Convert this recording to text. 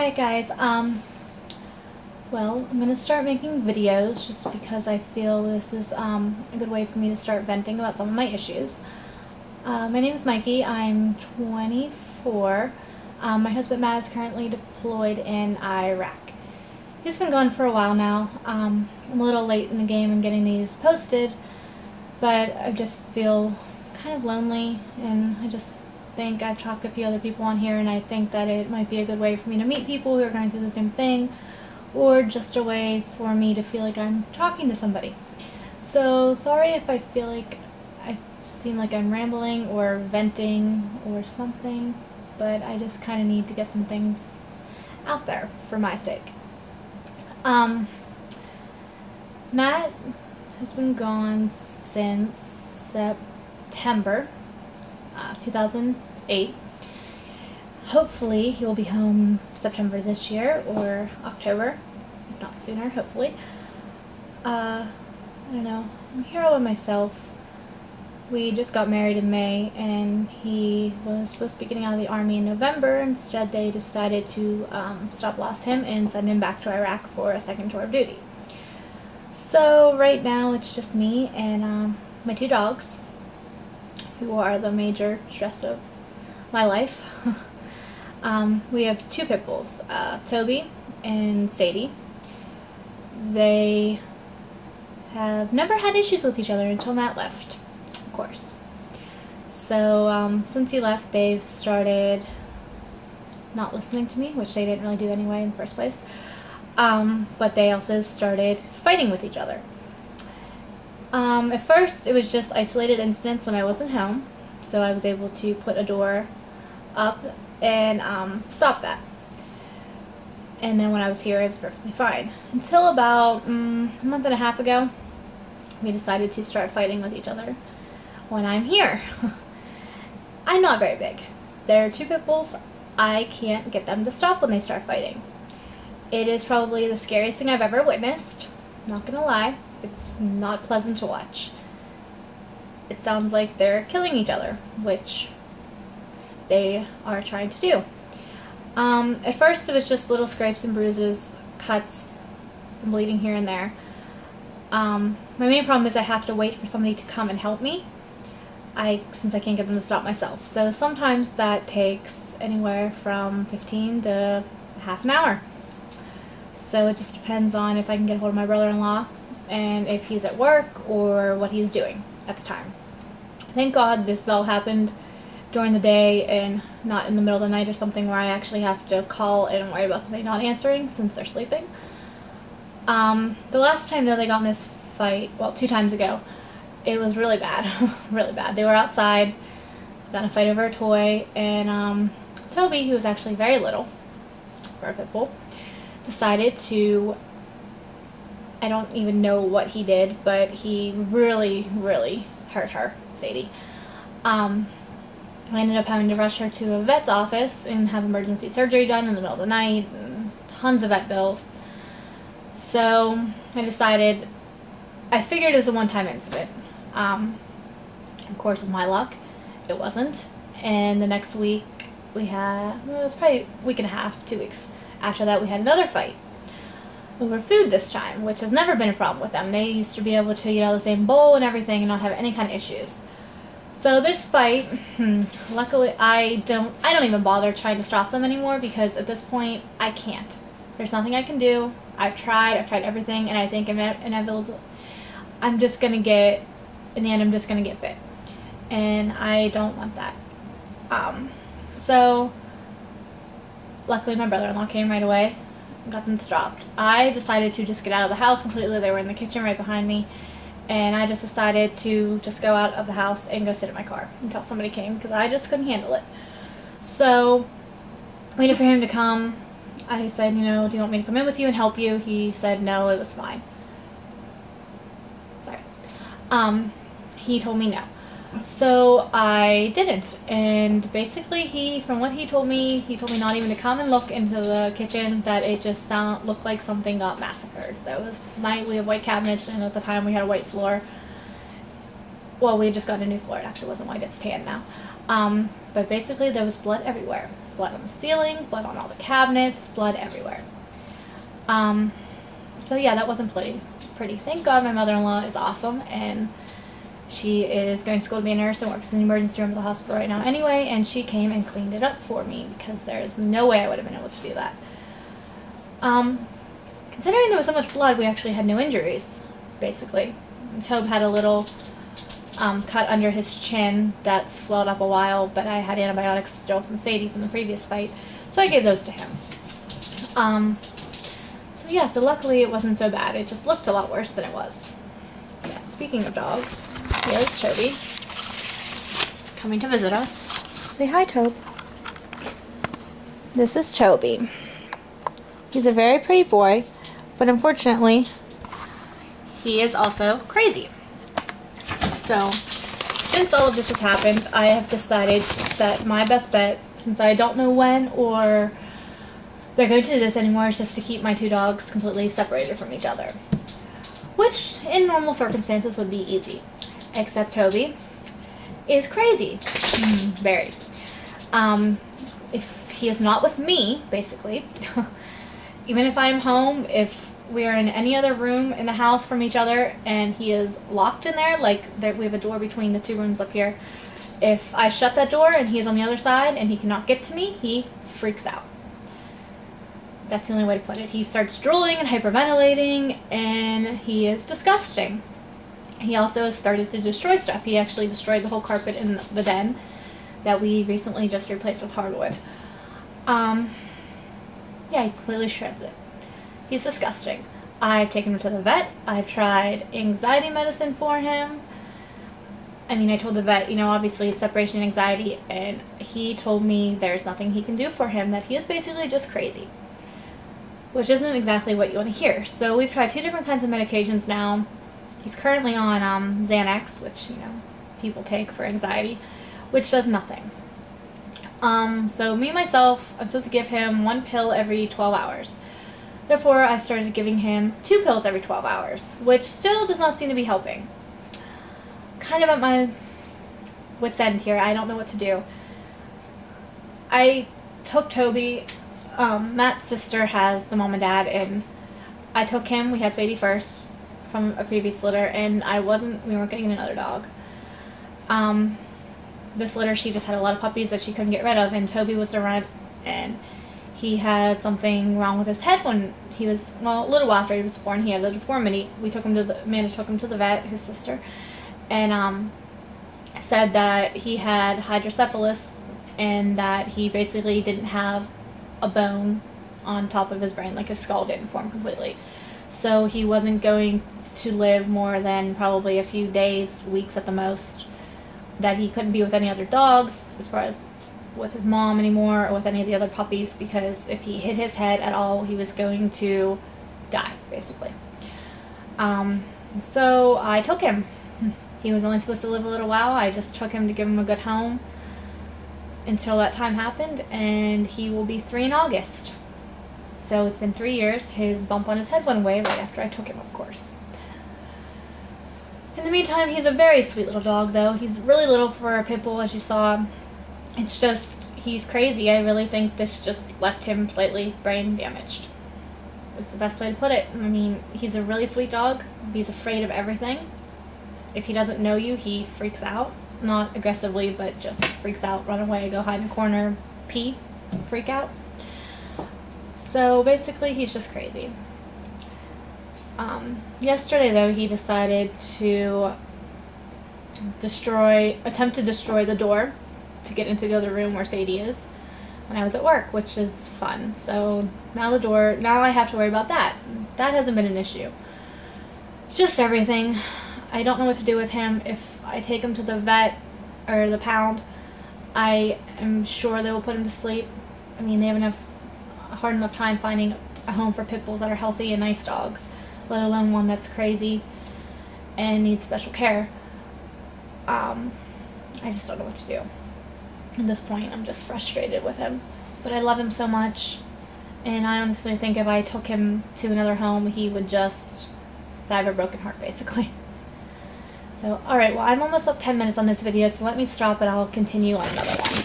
Hi guys, well, I'm gonna start making videos just because I feel this is a good way for me to start venting about some of my issues. My name is Mikey, I'm 24. My husband Matt is currently deployed in Iraq. He's been gone for a while now. I'm a little late in the game in getting these posted, but I just feel kind of lonely, and I just think I've talked to a few other people on here, and I think that it might be a good way for me to meet people who are going through the same thing, or just a way for me to feel like I'm talking to somebody. So sorry if I feel like I seem like I'm rambling or venting or something, but I just kind of need to get some things out there for my sake. Matt has been gone since September 2008. Hopefully he will be home September this year or October, if not sooner, hopefully. I don't know. I'm here all by myself. We just got married in May, and he was supposed to be getting out of the Army in November. Instead, they decided to stop loss him and send him back to Iraq for a second tour of duty. So right now it's just me and my two dogs, who are the major stress of my life. We have two pit bulls, Toby and Sadie. They have never had issues with each other until Matt left, of course. So since he left, they've started not listening to me, which they didn't really do anyway in the first place. But they also started fighting with each other. At first, it was just isolated incidents when I wasn't home, so I was able to put a door up and stop that. And then when I was here, it was perfectly fine. Until about a month and a half ago, we decided to start fighting with each other when I'm here. I'm not very big. They're two pit bulls. I can't get them to stop when they start fighting. It is probably the scariest thing I've ever witnessed. Not gonna lie, it's not pleasant to watch. It sounds like they're killing each other, which they are trying to do. At first it was just little scrapes and bruises, cuts, some bleeding here and there. My main problem is I have to wait for somebody to come and help me, since I can't get them to stop myself. So sometimes that takes anywhere from 15 to half an hour. So it just depends on if I can get a hold of my brother-in-law and if he's at work or what he's doing at the time. Thank God this all happened during the day and not in the middle of the night or something where I actually have to call and worry about somebody not answering since they're sleeping. The last time though they got in this fight, well, 2 times ago, it was really bad. Really bad. They were outside, got in a fight over a toy, and Toby, who was actually very little for a pit bull, decided to, I don't even know what he did, but he really, really hurt her, Sadie. I ended up having to rush her to a vet's office and have emergency surgery done in the middle of the night, and tons of vet bills. So I decided, I figured it was a one-time incident. Of course, with my luck, it wasn't. And the next week we had, it was probably a week and a half, 2 weeks after that, we had another fight over food this time, which has never been a problem with them. They used to be able to eat out of the same bowl and everything and not have any kind of issues. So this fight, luckily I don't even bother trying to stop them anymore, because at this point I can't. There's nothing I can do. I've tried everything, and I think inevitably I'm just gonna get, in the end I'm just gonna get bit, and I don't want that. So luckily my brother-in-law came right away and got them stopped. I decided to just get out of the house completely. They were in the kitchen right behind me, and I just decided to just go out of the house and go sit in my car until somebody came, because I just couldn't handle it. So waited for him to come. I said, do you want me to come in with you and help you? He said no, it was fine. Sorry. He told me no. So I didn't, and basically from what he told me not even to come and look into the kitchen, that it just looked like something got massacred. We have white cabinets, and at the time we had a white floor. Well, we had just got a new floor. It actually wasn't white, it's tan now. But basically there was blood everywhere. blood on the ceiling, blood on all the cabinets, blood everywhere. So yeah, that wasn't pretty. Thank God my mother-in-law is awesome, and she is going to school to be a nurse and works in the emergency room of the hospital right now anyway, and she came and cleaned it up for me because there is no way I would have been able to do that. Considering there was so much blood, we actually had no injuries, basically. Tobe had a little cut under his chin that swelled up a while, but I had antibiotics still from Sadie from the previous fight, so I gave those to him. So yeah, so luckily it wasn't so bad. It just looked a lot worse than it was. Yeah, speaking of dogs, here's Toby coming to visit us. Say hi, Tobe. This is Toby. He's a very pretty boy, but unfortunately, he is also crazy. So, since all of this has happened, I have decided that my best bet, since I don't know when or they're going to do this anymore, is just to keep my two dogs completely separated from each other. Which, in normal circumstances, would be easy. Except Toby is crazy. Very. If he is not with me, basically, even if I'm home, if we are in any other room in the house from each other and he is locked in there, like we have a door between the two rooms up here, if I shut that door and he is on the other side and he cannot get to me, he freaks out. That's the only way to put it. He starts drooling and hyperventilating, and he is disgusting. He also has started to destroy stuff. He actually destroyed the whole carpet in the den that we recently just replaced with hardwood. Yeah, he completely shreds it. He's disgusting. I've taken him to the vet. I've tried anxiety medicine for him. I mean, I told the vet, obviously it's separation anxiety, and he told me there's nothing he can do for him, that he is basically just crazy. Which isn't exactly what you want to hear. So we've tried 2 different kinds of medications now. He's currently on Xanax, which, people take for anxiety, which does nothing. So me, myself, I'm supposed to give him 1 pill every 12 hours. Therefore, I've started giving him 2 pills every 12 hours, which still does not seem to be helping. Kind of at my wit's end here. I don't know what to do. I took Toby. Matt's sister has the mom and dad, and I took him. We had Sadie first from a previous litter, and we weren't getting another dog. This litter, she just had a lot of puppies that she couldn't get rid of, and Toby was the runt, and he had something wrong with his head when he was, a little while after he was born. He had a deformity. Amanda took him to the vet, his sister, and said that he had hydrocephalus, and that he basically didn't have a bone on top of his brain, like his skull didn't form completely. So he wasn't going to live more than probably a few days, weeks at the most, that he couldn't be with any other dogs as far as with his mom anymore or with any of the other puppies, because if he hit his head at all, he was going to die, basically. So I took him. He was only supposed to live a little while. I just took him to give him a good home until that time happened, and he will be 3 in August. So it's been 3 years. His bump on his head went away right after I took him, of course. In the meantime, he's a very sweet little dog, though. He's really little for a pit bull, as you saw. It's just, he's crazy. I really think this just left him slightly brain damaged. It's the best way to put it. I mean, he's a really sweet dog. He's afraid of everything. If he doesn't know you, he freaks out. Not aggressively, but just freaks out, run away, go hide in a corner, pee, freak out. So basically, he's just crazy. Yesterday, though, he decided to attempt to destroy the door to get into the other room where Sadie is when I was at work, which is fun. So now I have to worry about that. That hasn't been an issue. It's just everything. I don't know what to do with him. If I take him to the vet or the pound, I am sure they will put him to sleep. I mean, they have a hard enough time finding a home for pit bulls that are healthy and nice dogs, let alone one that's crazy and needs special care. I just don't know what to do. At this point, I'm just frustrated with him. But I love him so much, and I honestly think if I took him to another home, he would just die of a broken heart, basically. So, alright, well, I'm almost up 10 minutes on this video, so let me stop and I'll continue on another one.